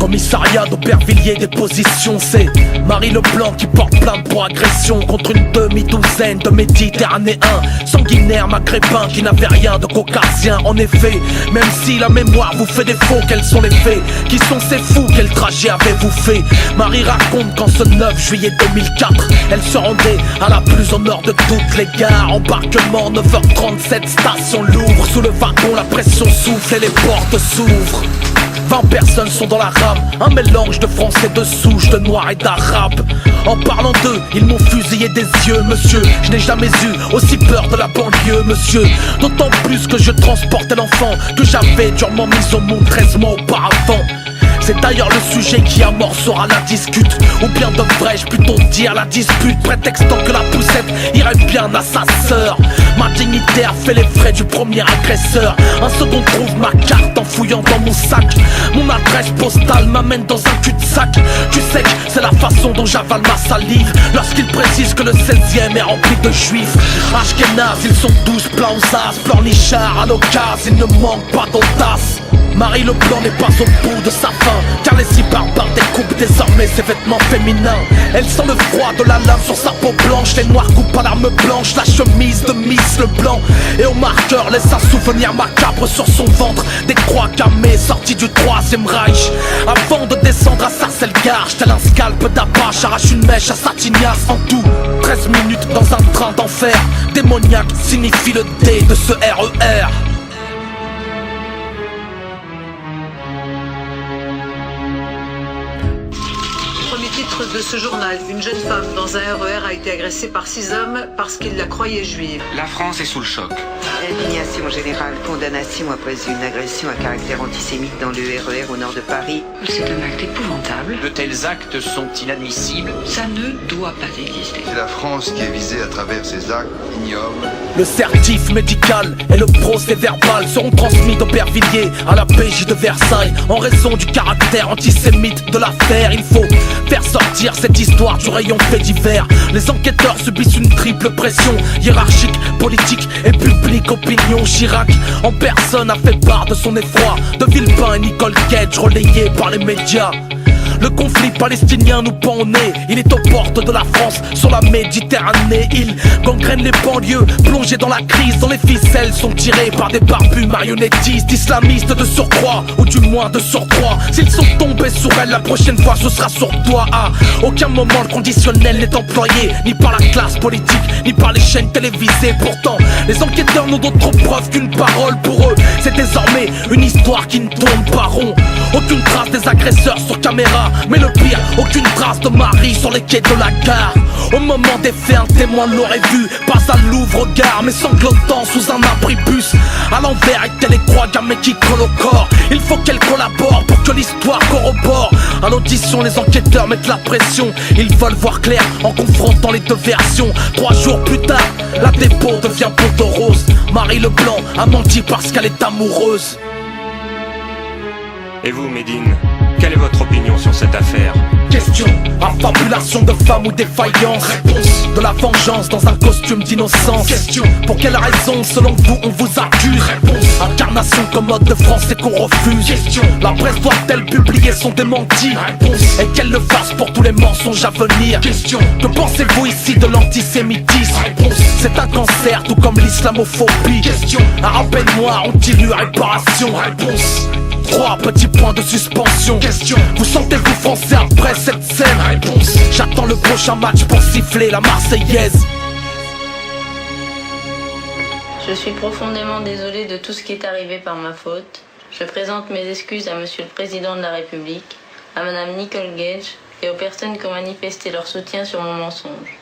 Commissariat d'Aubervilliers, déposition, c'est Marie Leblanc qui porte plainte pour agression contre une demi-douzaine de Méditerranéens sanguinaires maghrébins qui n'avaient rien de caucasien. En effet, même si la mémoire vous fait défaut, quels sont les faits? Qui sont ces fous? Quel trajet avez-vous fait? Marie raconte qu'en ce 9 juillet 2004, elle se rendait à la plus au nord de toutes les gares. Embarquement 9h37, station Louvre. Sous le wagon, la pression souffle et les portes s'ouvrent. 20 personnes sont dans la rame, un mélange de français, de souche, de noirs et d'arabes. En parlant d'eux, ils m'ont fusillé des yeux, monsieur. Je n'ai jamais eu aussi peur de la banlieue, monsieur. D'autant plus que je transportais l'enfant que j'avais durement mis au monde 13 mois auparavant. C'est d'ailleurs le sujet qui amorcera la discute, ou bien devrais-je plutôt dire la dispute, prétextant que la poussette irait bien à sa sœur. Ma dignitaire fait les frais du premier agresseur. Un second trouve ma carte en fouillant dans mon sac. Mon adresse postale m'amène dans un cul-de-sac. Tu sais que c'est la façon dont j'avale ma salive lorsqu'il précise que le 16e est rempli de juifs. Ashkenaz, ils sont tous pleins aux as, pleurnichards à l'occasion, il ne manque pas d'audace. Marie Leblanc n'est pas au bout de sa faim, car les six barbares découpent désormais ses vêtements féminins. Elle sent le froid de la lame sur sa peau blanche. Les noirs coupent à l'arme blanche la chemise de Miss Leblanc. Et au marqueur laisse un souvenir macabre sur son ventre. Des croix gammées sorties du 3e Reich. Avant de descendre à Sarcelles-Garges, tel un scalp d'apache arrache une mèche à sa tignasse. En tout, 13 minutes dans un train d'enfer. Démoniaque signifie le D de ce RER. Titre de ce journal, une jeune femme dans un RER a été agressée par 6 hommes parce qu'ils la croyaient juive. La France est sous le choc. Indignation générale, condamnation après une agression à caractère antisémite dans le RER au nord de Paris. C'est un acte épouvantable. De tels actes sont inadmissibles. Ça ne doit pas exister. C'est la France qui est visée à travers ces actes ignobles. Le certif médical et le procès verbal seront transmis d'Aubervilliers à la PJ de Versailles. En raison du caractère antisémite de l'affaire, il faut faire sortir cette histoire du rayon fait divers. Les enquêteurs subissent une triple pression hiérarchique, politique et publique. Opinion, Chirac en personne a fait part de son effroi. De Villepin et Nicole Cage relayés par les médias. Le conflit palestinien nous pend au nez. Il est aux portes de la France, sur la Méditerranée. Il gangrène les banlieues, plongé dans la crise. Dont les ficelles sont tirées par des barbus marionnettistes, islamistes de surcroît, ou du moins de surcroît. S'ils sont tombés sur elle, la prochaine fois ce sera sur toi. À aucun moment le conditionnel n'est employé, ni par la classe politique, ni par les chaînes télévisées. Pourtant, les enquêteurs n'ont d'autre preuve qu'une parole. Pour eux, c'est désormais une histoire qui ne tourne pas rond. Aucune trace des agresseurs sur caméra, mais le pire, aucune trace de Marie sur les quais de la gare. Au moment des faits, un témoin l'aurait vu, pas à l'ouvre-gare, mais sanglotant sous un abribus. À l'envers, étaient les croix gammées qui collent au corps. Il faut qu'elle collabore pour que l'histoire corrobore. À l'audition, les enquêteurs mettent la pression. Ils veulent voir clair en confrontant les deux versions. 3 jours plus tard, la dépôt devient Pont-aux-Roses. Marie Leblanc a menti parce qu'elle est amoureuse. Et vous, Médine, quelle est votre opinion sur cette affaire? Question, affabulation de femme ou défaillance? Réponse, de la vengeance dans un costume d'innocence. Question, pour quelle raison selon vous on vous accuse? Réponse, incarnation commode de français qu'on refuse. Question, la presse doit-elle publier son démenti? Réponse, et qu'elle le fasse pour tous les mensonges à venir. Question, que pensez-vous ici de l'antisémitisme? Réponse, c'est un cancer tout comme l'islamophobie. Question, arabe et noir ont-ils eu réparation? Réponse, 3 petits points de suspension. Question, vous sentez-vous français après cette scène? Réponse, j'attends le prochain match pour siffler la Marseillaise. Je suis profondément désolé de tout ce qui est arrivé par ma faute. Je présente mes excuses à Monsieur le Président de la République, à Madame Nicole Gage et aux personnes qui ont manifesté leur soutien sur mon mensonge.